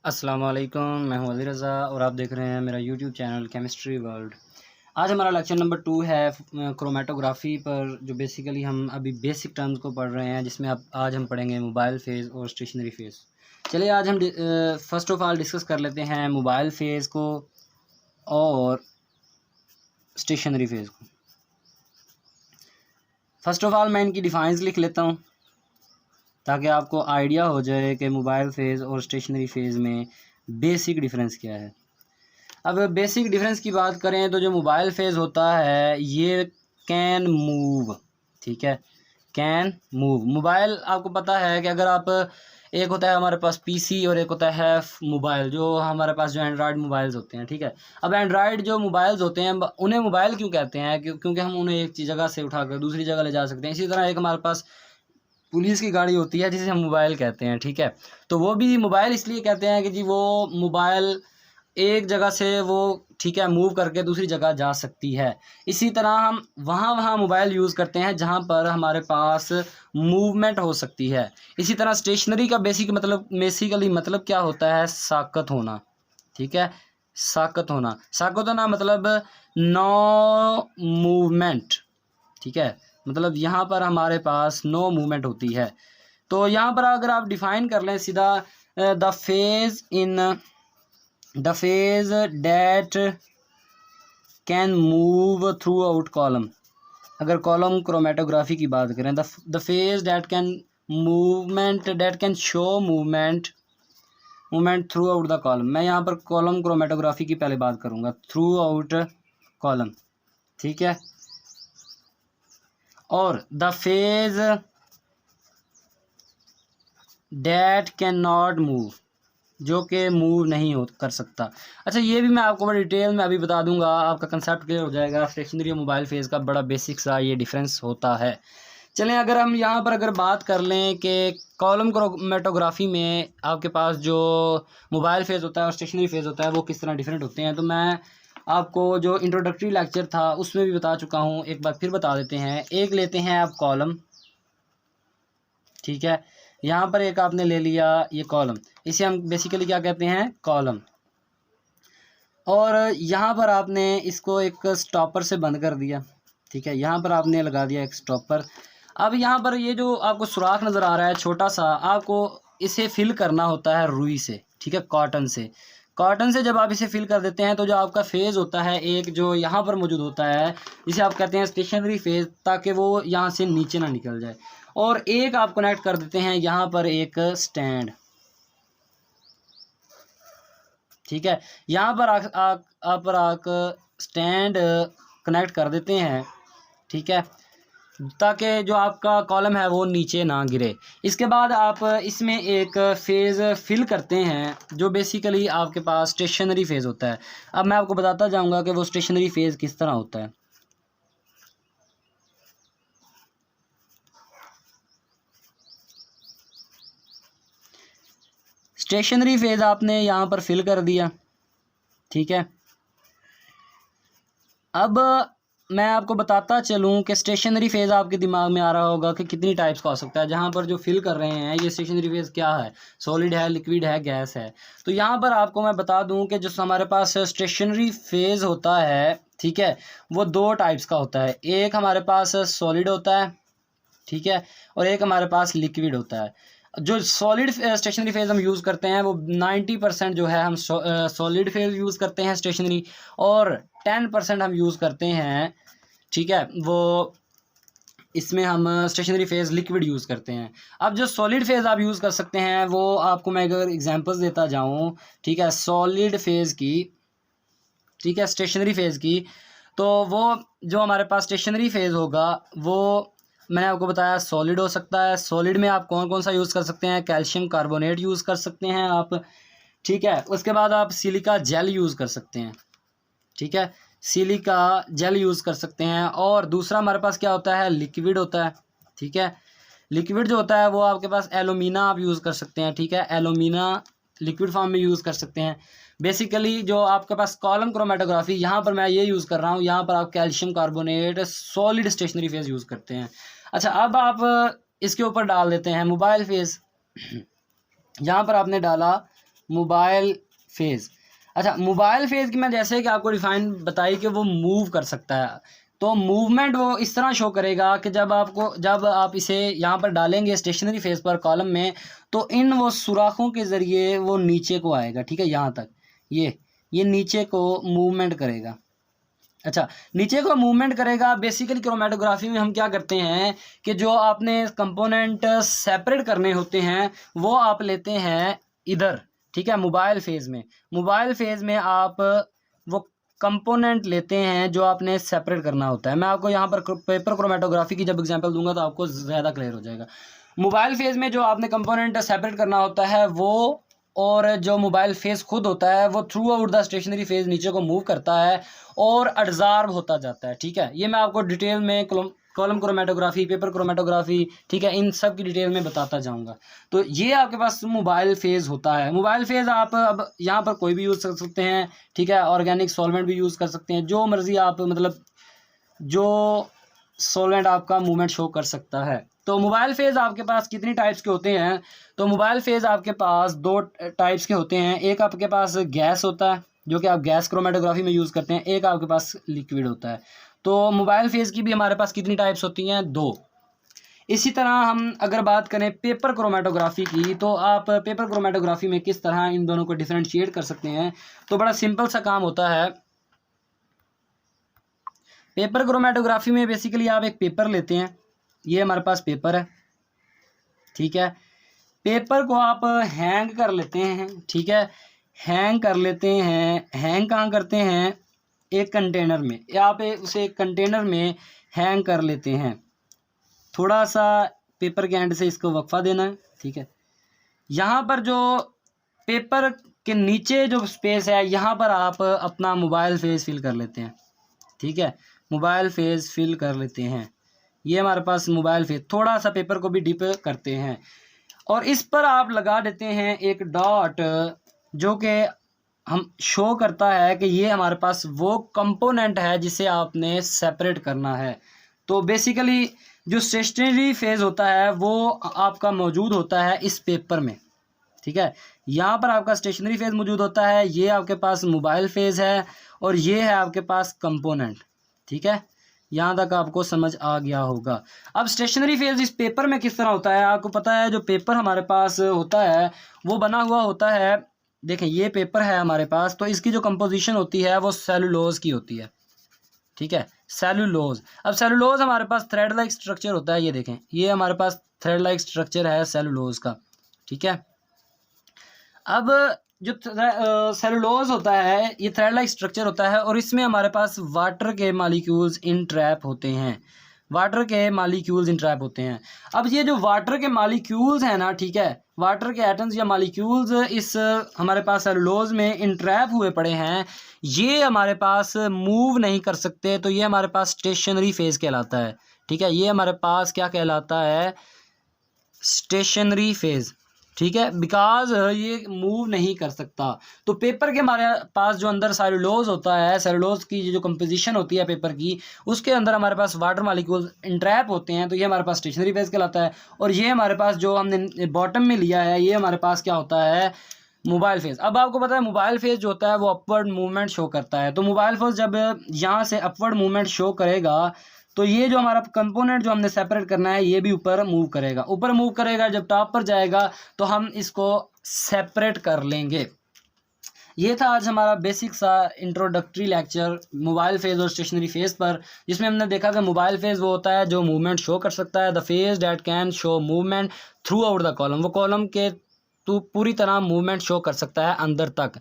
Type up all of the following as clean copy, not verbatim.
अस्सलाम वालेकुम, मैं हूं अली रज़ा और आप देख रहे हैं मेरा यूट्यूब चैनल केमिस्ट्री वर्ल्ड। आज हमारा लेक्चर नंबर 2 है क्रोमेटोग्राफी पर, जो बेसिकली हम अभी बेसिक टर्म्स को पढ़ रहे हैं, जिसमें अब आज हम पढ़ेंगे मोबाइल फ़ेज़ और स्टेशनरी फ़ेज़। चलिए आज हम फ़र्स्ट ऑफ़ ऑल डिस्कस कर लेते हैं मोबाइल फ़ेज़ को और स्टेशनरी फ़ेज़ को। फ़र्स्ट ऑफ़ ऑल मैं इनकी डिफ़ाइंस लिख लेता हूँ ताकि आपको आइडिया हो जाए कि मोबाइल फ़ेज़ और स्टेशनरी फ़ेज़ में बेसिक डिफरेंस क्या है। अब बेसिक डिफरेंस की बात करें तो जो मोबाइल फ़ेज़ होता है ये कैन मूव, ठीक है, कैन मूव। मोबाइल आपको पता है कि अगर आप एक होता है हमारे पास पीसी और एक होता है मोबाइल, जो हमारे पास जो एंड्रॉयड मोबाइल्स होते हैं, ठीक है। अब एंड्रॉयड जो मोबाइल्स होते हैं उन्हें मोबाइल क्यों कहते हैं? क्योंकि हम उन्हें एक जगह से उठाकर दूसरी जगह ले जा सकते हैं। इसी तरह एक हमारे पास पुलिस की गाड़ी होती है जिसे हम मोबाइल कहते हैं, ठीक है। तो वो भी मोबाइल इसलिए कहते हैं कि जी वो मोबाइल एक जगह से वो, ठीक है, मूव करके दूसरी जगह जा सकती है। इसी तरह हम वहाँ मोबाइल यूज़ करते हैं जहाँ पर हमारे पास मूवमेंट हो सकती है। इसी तरह स्टेशनरी का बेसिकली मतलब क्या होता है? साकत होना, ठीक है, साकत होना। साकत होना मतलब नो मूवमेंट, ठीक है, मतलब यहाँ पर हमारे पास नो मूवमेंट होती है। तो यहाँ पर अगर आप डिफाइन कर लें सीधा, the phase that can move through out column. अगर कॉलम क्रोमेटोग्राफी की बात करें, the phase that can show movement through out the column. मैं यहाँ पर कॉलम क्रोमेटोग्राफी की पहले बात करूँगा, थ्रू आउट कॉलम, ठीक है। और the phase that can not move, जो कि मूव नहीं कर सकता। अच्छा, ये भी मैं आपको बड़ी डिटेल में अभी बता दूंगा, आपका कंसेप्ट क्लियर हो जाएगा। स्टेशनरी और मोबाइल फेज़ का बड़ा बेसिक सा ये डिफरेंस होता है। चलें, अगर हम यहाँ पर अगर बात कर लें कि कॉलम क्रोमेटोग्राफी में आपके पास जो मोबाइल फेज़ होता है और स्टेशनरी फेज़ होता है वो किस तरह डिफरेंट होते हैं, तो मैं आपको जो इंट्रोडक्टरी लेक्चर था उसमें भी बता चुका हूँ, एक बार फिर बता देते हैं। एक लेते हैं आप कॉलम, ठीक है, यहाँ पर एक आपने ले लिया ये कॉलम, इसे हम बेसिकली क्या कहते हैं? कॉलम। और यहाँ पर आपने इसको एक स्टॉपर से बंद कर दिया, ठीक है, यहाँ पर आपने लगा दिया एक स्टॉपर। अब यहाँ पर ये जो आपको सुराख नज़र आ रहा है छोटा सा, आपको इसे फिल करना होता है रुई से, ठीक है, कॉटन से। कॉटन से जब आप इसे फिल कर देते हैं तो जो आपका फेज़ होता है एक जो यहाँ पर मौजूद होता है, जिसे आप कहते हैं स्टेशनरी फेज़, ताकि वो यहाँ से नीचे ना निकल जाए। और एक आप कनेक्ट कर देते हैं यहाँ पर एक स्टैंड, ठीक है, यहाँ पर आप स्टैंड कनेक्ट कर देते हैं, ठीक है, ताकि जो आपका कॉलम है वो नीचे ना गिरे। इसके बाद आप इसमें एक फेज़ फिल करते हैं जो बेसिकली आपके पास स्टेशनरी फेज़ होता है। अब मैं आपको बताता जाऊंगा कि वो स्टेशनरी फेज़ किस तरह होता है। स्टेशनरी फेज़ आपने यहाँ पर फिल कर दिया, ठीक है। अब मैं आपको बताता चलूँ कि स्टेशनरी फेज़ आपके दिमाग में आ रहा होगा कि कितनी टाइप्स का हो सकता है। जहाँ पर जो फिल कर रहे हैं ये स्टेशनरी फेज़ क्या है? सॉलिड है, लिक्विड है, गैस है। तो यहाँ पर आपको मैं बता दूँ कि जो हमारे पास स्टेशनरी फेज़ होता है, ठीक है, वो दो टाइप्स का होता है। एक हमारे पास सॉलिड होता है, ठीक है, और एक हमारे पास लिक्विड होता है। जो सॉलिड स्टेशनरी फेज़ हम यूज़ करते हैं वो 90% जो है हम सॉलिड फेज़ यूज़ करते हैं स्टेशनरी, और 10% हम यूज़ करते हैं, ठीक है, वो इसमें हम स्टेशनरी फेज़ लिक्विड यूज़ करते हैं। अब जो सॉलिड फेज़ आप यूज़ कर सकते हैं वो आपको मैं अगर एग्जांपल्स देता जाऊँ, ठीक है, सॉलिड फेज़ की, ठीक है, स्टेशनरी फेज़ की, तो वो जो हमारे पास स्टेशनरी फेज़ होगा वो मैंने आपको बताया सॉलिड हो सकता है। सॉलिड में आप कौन कौन सा यूज़ कर सकते हैं? कैल्शियम कार्बोनेट यूज़ कर सकते हैं आप, ठीक है। उसके बाद आप सिलिका जेल यूज़ कर सकते हैं, ठीक है, सिलिका जेल यूज़ कर सकते हैं। और दूसरा हमारे पास क्या होता है? लिक्विड होता है, ठीक है। लिक्विड जो होता है वो आपके पास एलुमिना आप यूज़ कर सकते हैं, ठीक है, एलुमिना लिक्विड फॉर्म में यूज़ कर सकते हैं। बेसिकली जो आपके पास कॉलम क्रोमेटोग्राफी, यहाँ पर मैं ये यूज़ कर रहा हूँ, यहाँ पर आप calcium carbonate solid stationary phase use करते हैं। अच्छा, अब आप इसके ऊपर डाल देते हैं मोबाइल फेज़। यहाँ पर आपने डाला मोबाइल फेज़। अच्छा, मोबाइल फेज़ की मैं जैसे कि आपको डिफाइन बताई कि वो मूव कर सकता है, तो मूवमेंट वो इस तरह शो करेगा कि जब आप इसे यहाँ पर डालेंगे स्टेशनरी फेज़ पर कॉलम में, तो इन वो सुराखों के ज़रिए वो नीचे को आएगा, ठीक है, यहाँ तक ये नीचे को मूवमेंट करेगा। अच्छा, नीचे को मूवमेंट करेगा। बेसिकली क्रोमेटोग्राफी में हम क्या करते हैं कि जो आपने कंपोनेंट सेपरेट करने होते हैं वो आप लेते हैं इधर, ठीक है, मोबाइल फेज़ में आप वो कंपोनेंट लेते हैं जो आपने सेपरेट करना होता है। मैं आपको यहाँ पर पेपर क्रोमेटोग्राफी की जब एग्जांपल दूंगा तो आपको ज़्यादा क्लियर हो जाएगा। मोबाइल फेज़ में जो आपने कंपोनेंट सेपरेट करना होता है वो, और जो मोबाइल फेज़ खुद होता है वो throughout the stationary phase नीचे को मूव करता है और एब्जॉर्ब होता जाता है, ठीक है। ये मैं आपको डिटेल में कॉलम क्रोमेटोग्राफी, पेपर क्रोमेटोग्राफी, ठीक है, इन सब की डिटेल में बताता जाऊंगा। तो ये आपके पास मोबाइल फेज़ होता है। मोबाइल फेज़ आप अब यहाँ पर कोई भी यूज़ कर सकते हैं, ठीक है, ऑर्गेनिक सॉल्वेंट भी यूज़ कर सकते हैं, जो मर्ज़ी आप, मतलब जो सॉल्वेंट आपका मूवमेंट शो कर सकता है। तो मोबाइल फेज़ आपके पास कितनी टाइप्स के होते हैं? तो मोबाइल फेज़ आपके पास दो टाइप्स के होते हैं। एक आपके पास गैस होता है जो कि आप गैस क्रोमेटोग्राफी में यूज़ करते हैं, एक आपके पास लिक्विड होता है। तो मोबाइल फेज़ की भी हमारे पास कितनी टाइप्स होती हैं? दो। इसी तरह हम अगर बात करें पेपर क्रोमेटोग्राफी की, तो आप पेपर क्रोमेटोग्राफी में किस तरह इन दोनों को डिफरेंशिएट कर सकते हैं? तो बड़ा सिंपल सा काम होता है। पेपर क्रोमेटोग्राफी में बेसिकली आप एक पेपर लेते हैं, ये हमारे पास पेपर है, ठीक है। पेपर को आप हैंग कर लेते हैं, ठीक है, हैंग कर लेते हैं। हैंग कहाँ करते हैं? एक कंटेनर में, या आप उसे एक कंटेनर में हैंग कर लेते हैं। थोड़ा सा पेपर के एंड से इसको वक्फा देना है, ठीक है। यहाँ पर जो पेपर के नीचे जो स्पेस है, यहाँ पर आप अपना मोबाइल फेज़ फिल कर लेते हैं, ठीक है, मोबाइल फेज़ फिल कर लेते हैं। ये हमारे पास मोबाइल फेज़, थोड़ा सा पेपर को भी डिप करते हैं और इस पर आप लगा देते हैं एक डॉट, जो कि हम शो करता है कि ये हमारे पास वो कंपोनेंट है जिसे आपने सेपरेट करना है। तो बेसिकली जो स्टेशनरी फेज़ होता है वो आपका मौजूद होता है इस पेपर में, ठीक है। यहाँ पर आपका स्टेशनरी फेज़ मौजूद होता है, ये आपके पास मोबाइल फेज़ है और ये है आपके पास कंपोनेंट, ठीक है। यहाँ तक आपको समझ आ गया होगा। अब स्टेशनरी फेज़ इस पेपर में किस तरह होता है? आपको पता है जो पेपर हमारे पास होता है वो बना हुआ होता है, देखें ये पेपर है हमारे पास, तो इसकी जो कंपोजिशन होती है वो सेलुलोज की होती है, ठीक है, सेलुलोज। अब सेलुलोज हमारे पास थ्रेड लाइक स्ट्रक्चर होता है, ये देखें ये हमारे पास थ्रेड लाइक स्ट्रक्चर है सेलुलोज का, ठीक है। अब जो सेलुलोज होता है ये थ्रेड लाइक स्ट्रक्चर होता है और इसमें हमारे पास वाटर के मॉलिक्यूल्स इन ट्रैप होते हैं, वाटर के मॉलिक्यूल्स इन ट्रैप होते हैं। अब ये जो वाटर के मॉलिक्यूल्स हैं ना, ठीक है, वाटर के एटम्स या मॉलिक्यूल्स इस हमारे पास सेलुलोज में इन ट्रैप हुए पड़े हैं, ये हमारे पास मूव नहीं कर सकते, तो ये हमारे पास स्टेशनरी फेज़ कहलाता है, ठीक है। ये हमारे पास क्या कहलाता है? स्टेशनरी फेज़, ठीक है, बिकॉज ये मूव नहीं कर सकता। तो पेपर के हमारे पास जो अंदर सेलुलोज होता है, सेलुलोज की जो कंपोजिशन होती है पेपर की, उसके अंदर हमारे पास वाटर मॉलिक्यूल्स इंट्रैप होते हैं, तो ये हमारे पास स्टेशनरी फेज़ कहलाता है। और ये हमारे पास जो हमने बॉटम में लिया है ये हमारे पास क्या होता है? Mobile phase. अब आपको पता है मोबाइल फेज़ जो होता है वो अपवर्ड मूवमेंट शो करता है। तो मोबाइल फेज़ जब यहाँ से अपवर्ड मूवमेंट शो करेगा तो ये जो हमारा कंपोनेंट जो हमने सेपरेट करना है ये भी ऊपर मूव करेगा, ऊपर मूव करेगा। जब टॉप पर जाएगा तो हम इसको सेपरेट कर लेंगे। ये था आज हमारा बेसिक सा इंट्रोडक्टरी लेक्चर मोबाइल फेज़ और स्टेशनरी फेज़ पर, जिसमें हमने देखा कि मोबाइल फेज़ वो होता है जो मूवमेंट शो कर सकता है, the phase that can show movement through out the column, वो कॉलम के तो पूरी तरह मूवमेंट शो कर सकता है अंदर तक।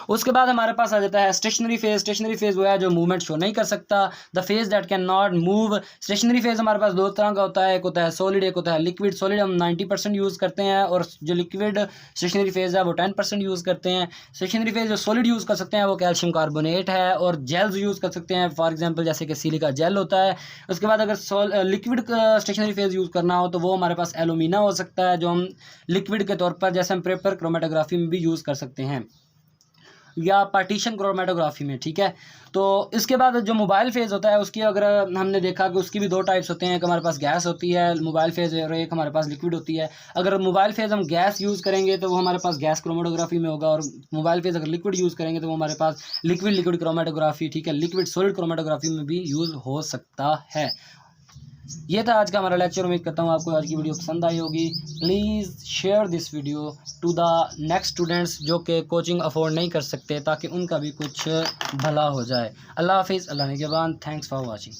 उसके बाद हमारे पास आ जाता है स्टेशनरी फेज़। स्टेशनरी फेज़ वो है जो मूवमेंट शो नहीं कर सकता, the phase that can not move. Stationary phase हमारे पास दो तरह का होता है, एक होता है सॉलिड, एक होता है लिक्विड। सॉलिड हम 90% यूज़ करते हैं और जो लिक्विड स्टेशनरी फेज़ है वो 10% यूज़ करते हैं। स्टेशनरी फेज़ जो सॉलिड यूज़ कर सकते हैं वो कैल्शियम कार्बोनेट है और जेल्स यूज़ कर सकते हैं, फॉर एग्जाम्पल जैसे कि सिलिका जेल होता है। उसके बाद अगर लिक्विड स्टेशनरी फेज़ यूज़ करना हो तो वो हमारे पास एलुमिना हो सकता है, जो हम लिक्विड के तौर पर जैसे हम पेपर क्रोमेटोग्राफी में भी यूज़ कर सकते हैं। या पार्टीशन क्रोमेटोग्राफी में, ठीक है। तो इसके बाद जो मोबाइल फेज़ होता है उसकी अगर हमने देखा कि उसकी भी दो टाइप्स होते हैं, एक हमारे पास गैस होती है मोबाइल फेज़ और एक हमारे पास लिक्विड होती है। अगर मोबाइल फेज़ हम गैस यूज़ करेंगे तो वो हमारे पास गैस क्रोमेटोग्राफी में होगा, और मोबाइल फेज़ अगर लिक्विड यूज़ करेंगे तो वो हमारे पास लिक्विड क्रोमेटोग्राफी, ठीक है, लिक्विड सॉलिड क्रोमेटोग्राफी में भी यूज़ हो सकता है। ये था आज का हमारा लेक्चर। उम्मीद करता हूँ आपको आज की वीडियो पसंद आई होगी। Please share this video to the next students जो कि कोचिंग अफोर्ड नहीं कर सकते, ताकि उनका भी कुछ भला हो जाए। अल्लाह हाफिज़, अल्लाह निगहबान। Thanks for watching.